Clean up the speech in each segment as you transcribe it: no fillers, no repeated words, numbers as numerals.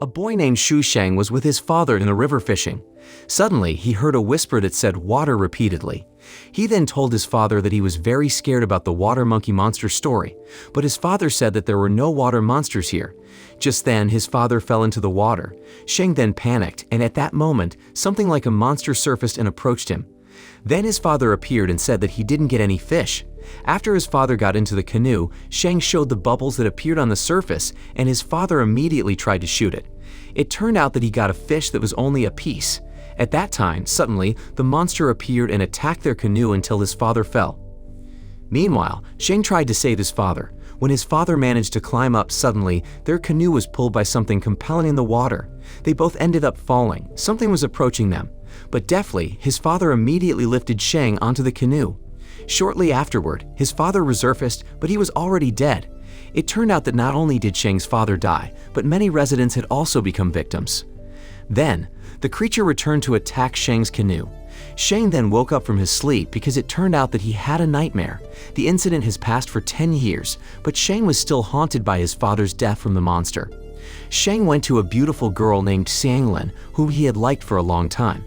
a boy named Shu Sheng was with his father in the river fishing. Suddenly, he heard a whisper that said water repeatedly. He then told his father that he was very scared about the water monkey monster story, but his father said that there were no water monsters here. Just then, his father fell into the water. Sheng then panicked, and at that moment, something like a monster surfaced and approached him. Then his father appeared and said that he didn't get any fish. After his father got into the canoe, Sheng showed the bubbles that appeared on the surface, and his father immediately tried to shoot it. It turned out that he got a fish that was only a piece. At that time, suddenly, the monster appeared and attacked their canoe until his father fell. Meanwhile, Sheng tried to save his father. When his father managed to climb up, suddenly, their canoe was pulled by something compelling in the water. They both ended up falling. Something was approaching them. But deftly, his father immediately lifted Sheng onto the canoe. Shortly afterward, his father resurfaced, but he was already dead. It turned out that not only did Sheng's father die, but many residents had also become victims. Then, the creature returned to attack Sheng's canoe. Sheng then woke up from his sleep because it turned out that he had a nightmare. The incident has passed for 10 years, but Sheng was still haunted by his father's death from the monster. Sheng went to a beautiful girl named Xianglin, whom he had liked for a long time.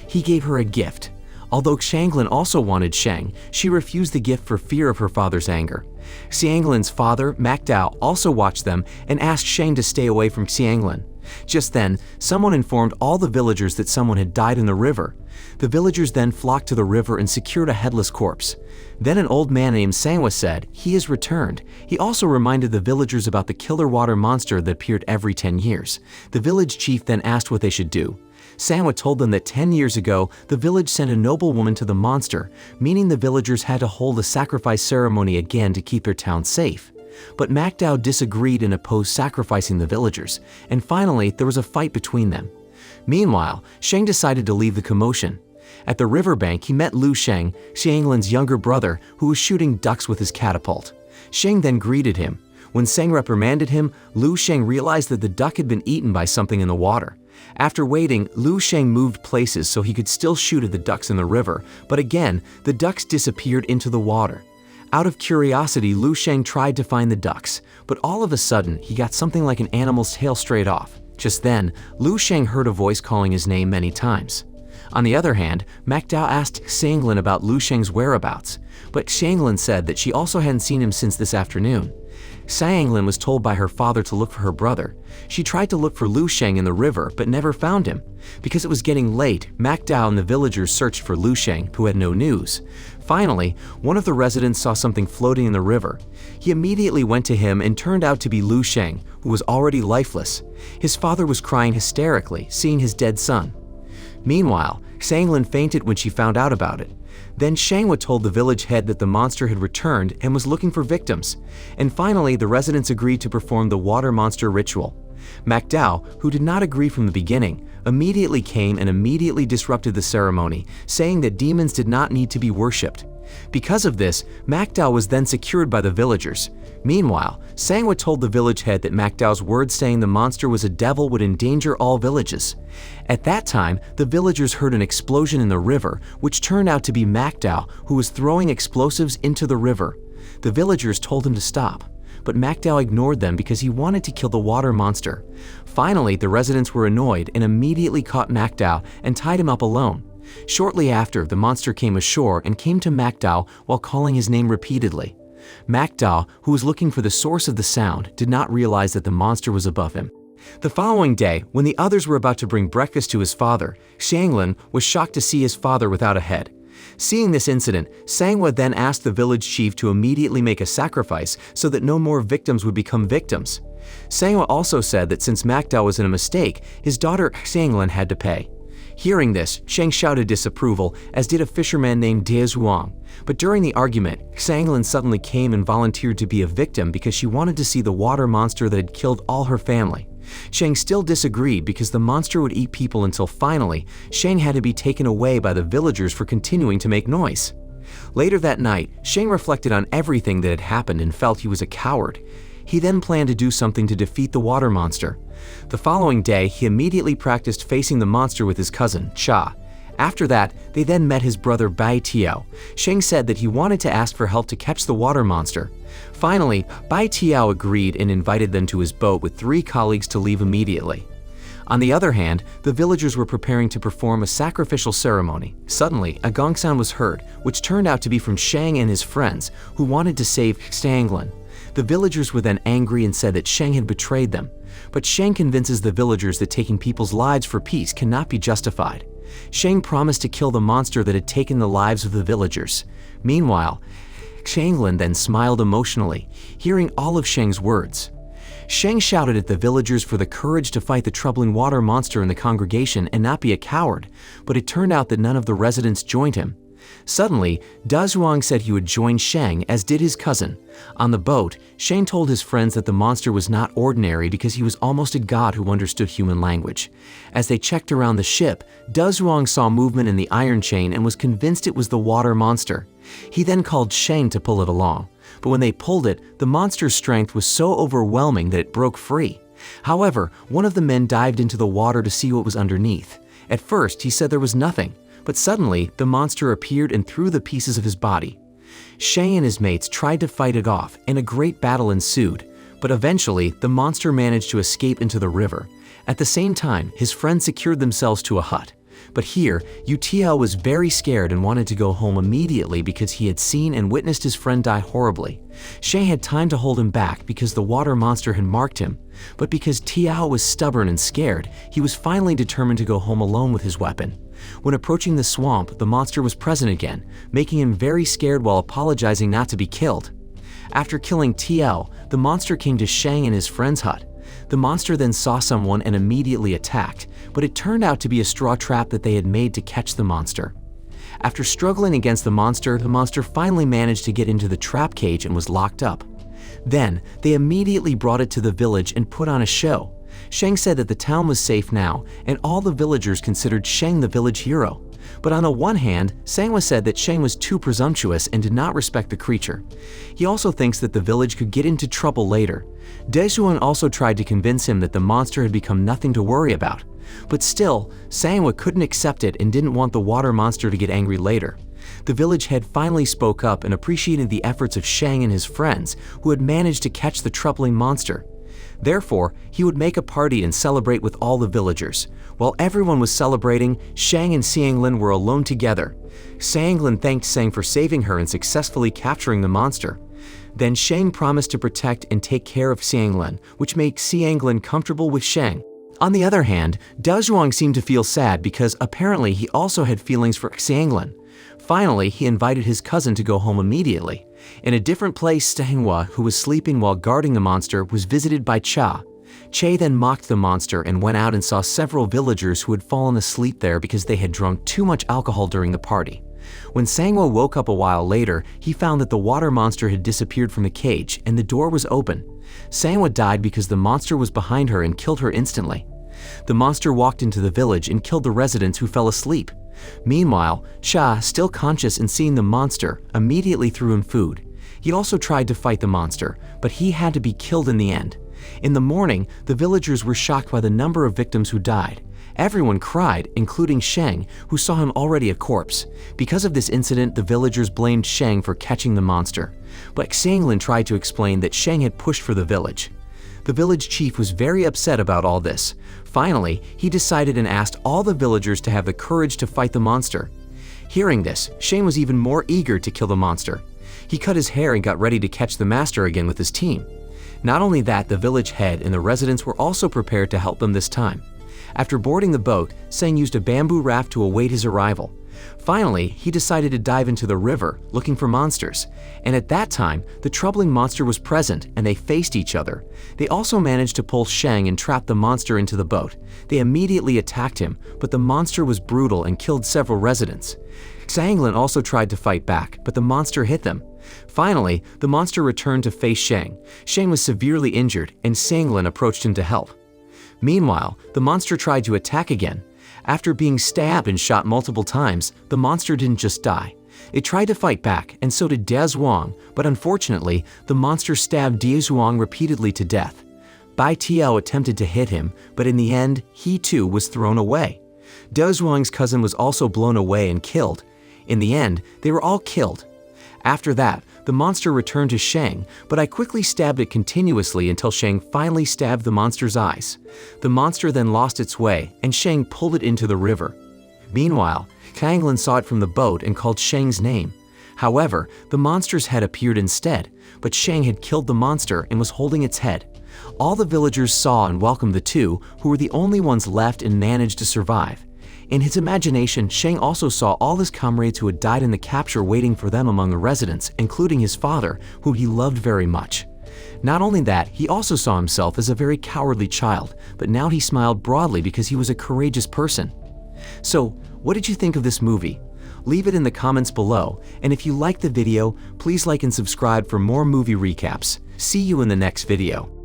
He gave her a gift. Although Xianglin also wanted Sheng, she refused the gift for fear of her father's anger. Xianglin's father, Macdao, also watched them and asked Sheng to stay away from Xianglin. Just then, someone informed all the villagers that someone had died in the river. The villagers then flocked to the river and secured a headless corpse. Then an old man named Sangwa said, "He has returned." He also reminded the villagers about the killer water monster that appeared every 10 years. The village chief then asked what they should do. Sangwa told them that 10 years ago, the village sent a noblewoman to the monster, meaning the villagers had to hold a sacrifice ceremony again to keep their town safe. But Macdao disagreed and opposed sacrificing the villagers, and finally there was a fight between them. Meanwhile, Sheng decided to leave the commotion. At the riverbank, he met Lu Sheng, Xianglin's younger brother, who was shooting ducks with his catapult. Sheng then greeted him. When Sheng reprimanded him, Lu Sheng realized that the duck had been eaten by something in the water. After waiting, Lu Sheng moved places so he could still shoot at the ducks in the river, but again, the ducks disappeared into the water. Out of curiosity, Lu Sheng tried to find the ducks, but all of a sudden, he got something like an animal's tail straight off. Just then, Lu Sheng heard a voice calling his name many times. On the other hand, Macdao asked Xianglin about Lu Sheng's whereabouts, but Xianglin said that she also hadn't seen him since this afternoon. Xianglin was told by her father to look for her brother. She tried to look for Lu Sheng in the river, but never found him. Because it was getting late, Macdao and the villagers searched for Lu Sheng, who had no news. Finally, one of the residents saw something floating in the river. He immediately went to him and turned out to be Lu Sheng, who was already lifeless. His father was crying hysterically, seeing his dead son. Meanwhile, Xianglin fainted when she found out about it. Then Shangwa told the village head that the monster had returned and was looking for victims. And finally, the residents agreed to perform the water monster ritual. Macdao, who did not agree from the beginning, immediately came and immediately disrupted the ceremony, saying that demons did not need to be worshipped. Because of this, Macdao was then secured by the villagers. Meanwhile, Sangwa told the village head that Macdao's words saying the monster was a devil would endanger all villages. At that time, the villagers heard an explosion in the river, which turned out to be Macdao, who was throwing explosives into the river. The villagers told him to stop, but Macdao ignored them because he wanted to kill the water monster. Finally, the residents were annoyed and immediately caught Macdao and tied him up alone. Shortly after, the monster came ashore and came to Macdao while calling his name repeatedly. Macdao, who was looking for the source of the sound, did not realize that the monster was above him. The following day, when the others were about to bring breakfast to his father, Xianglin was shocked to see his father without a head. Seeing this incident, Sangwa then asked the village chief to immediately make a sacrifice so that no more victims would become victims. Sangwa also said that since Macdao was in a mistake, his daughter Xianglin had to pay. Hearing this, Sheng shouted disapproval, as did a fisherman named De Zhuang. But during the argument, Xianglin suddenly came and volunteered to be a victim because she wanted to see the water monster that had killed all her family. Sheng still disagreed because the monster would eat people until finally, Sheng had to be taken away by the villagers for continuing to make noise. Later that night, Sheng reflected on everything that had happened and felt he was a coward. He then planned to do something to defeat the water monster. The following day, he immediately practiced facing the monster with his cousin, Cha. After that, they then met his brother Bai Tiao. Sheng said that he wanted to ask for help to catch the water monster. Finally, Bai Tiao agreed and invited them to his boat with 3 colleagues to leave immediately. On the other hand, the villagers were preparing to perform a sacrificial ceremony. Suddenly, a gong sound was heard, which turned out to be from Shang and his friends, who wanted to save Xianglin. The villagers were then angry and said that Shang had betrayed them. But Shang convinces the villagers that taking people's lives for peace cannot be justified. Shang promised to kill the monster that had taken the lives of the villagers. Meanwhile, Xianglin then smiled emotionally, hearing all of Shang's words. Shang shouted at the villagers for the courage to fight the troubling water monster in the congregation and not be a coward, but it turned out that none of the residents joined him. Suddenly, Da Zhuang said he would join Shang, as did his cousin. On the boat, Shang told his friends that the monster was not ordinary because he was almost a god who understood human language. As they checked around the ship, Da Zhuang saw movement in the iron chain and was convinced it was the water monster. He then called Shang to pull it along, but when they pulled it, the monster's strength was so overwhelming that it broke free. However, one of the men dived into the water to see what was underneath. At first, he said there was nothing, but suddenly, the monster appeared and threw the pieces of his body. Shang and his mates tried to fight it off, and a great battle ensued, but eventually, the monster managed to escape into the river. At the same time, his friends secured themselves to a hut. But here, Yutiao was very scared and wanted to go home immediately because he had seen and witnessed his friend die horribly. Shang had time to hold him back because the water monster had marked him, but because Tiao was stubborn and scared, he was finally determined to go home alone with his weapon. When approaching the swamp, the monster was present again, making him very scared while apologizing not to be killed. After killing Tiao, the monster came to Shang and his friend's hut. The monster then saw someone and immediately attacked, but it turned out to be a straw trap that they had made to catch the monster. After struggling against the monster finally managed to get into the trap cage and was locked up. Then, they immediately brought it to the village and put on a show. Shang said that the town was safe now, and all the villagers considered Shang the village hero. But on the one hand, Sangwa said that Shang was too presumptuous and did not respect the creature. He also thinks that the village could get into trouble later. Dejuan also tried to convince him that the monster had become nothing to worry about. But still, Sangwa couldn't accept it and didn't want the water monster to get angry later. The village head finally spoke up and appreciated the efforts of Shang and his friends, who had managed to catch the troubling monster. Therefore, he would make a party and celebrate with all the villagers. While everyone was celebrating, Shang and Xianglin were alone together. Xianglin thanked Shang for saving her and successfully capturing the monster. Then Shang promised to protect and take care of Xianglin, which made Xianglin comfortable with Shang. On the other hand, Da Zhuang seemed to feel sad because apparently he also had feelings for Xianglin. Finally, he invited his cousin to go home immediately. In a different place, Stanghua, who was sleeping while guarding the monster, was visited by Cha. Che then mocked the monster and went out and saw several villagers who had fallen asleep there because they had drunk too much alcohol during the party. When Sangwa woke up a while later, he found that the water monster had disappeared from the cage and the door was open. Sangwa died because the monster was behind her and killed her instantly. The monster walked into the village and killed the residents who fell asleep. Meanwhile, Cha, still conscious and seeing the monster, immediately threw him food. He also tried to fight the monster, but he had to be killed in the end. In the morning, the villagers were shocked by the number of victims who died. Everyone cried, including Shang, who saw him already a corpse. Because of this incident, the villagers blamed Shang for catching the monster. But Xianglin tried to explain that Shang had pushed for the village. The village chief was very upset about all this. Finally, he decided and asked all the villagers to have the courage to fight the monster. Hearing this, Shang was even more eager to kill the monster. He cut his hair and got ready to catch the master again with his team. Not only that, the village head and the residents were also prepared to help them this time. After boarding the boat, Shang used a bamboo raft to await his arrival. Finally, he decided to dive into the river, looking for monsters. And at that time, the troubling monster was present, and they faced each other. They also managed to pull Shang and trap the monster into the boat. They immediately attacked him, but the monster was brutal and killed several residents. Xianglin also tried to fight back, but the monster hit them. Finally, the monster returned to face Shang. Shang was severely injured, and Xianglin approached him to help. Meanwhile, the monster tried to attack again. After being stabbed and shot multiple times, the monster didn't just die. It tried to fight back, and so did Da Zhuang, but unfortunately, the monster stabbed Da Zhuang repeatedly to death. Bai Tiao attempted to hit him, but in the end, he too was thrown away. Da Zhuang's cousin was also blown away and killed. In the end, they were all killed. After that, the monster returned to Shang, but I quickly stabbed it continuously until Shang finally stabbed the monster's eyes. The monster then lost its way, and Shang pulled it into the river. Meanwhile, Kanglin saw it from the boat and called Shang's name. However, the monster's head appeared instead, but Shang had killed the monster and was holding its head. All the villagers saw and welcomed the two, who were the only ones left and managed to survive. In his imagination, Shang also saw all his comrades who had died in the capture waiting for them among the residents, including his father, who he loved very much. Not only that, he also saw himself as a very cowardly child, but now he smiled broadly because he was a courageous person. So, what did you think of this movie? Leave it in the comments below, and if you liked the video, please like and subscribe for more movie recaps. See you in the next video.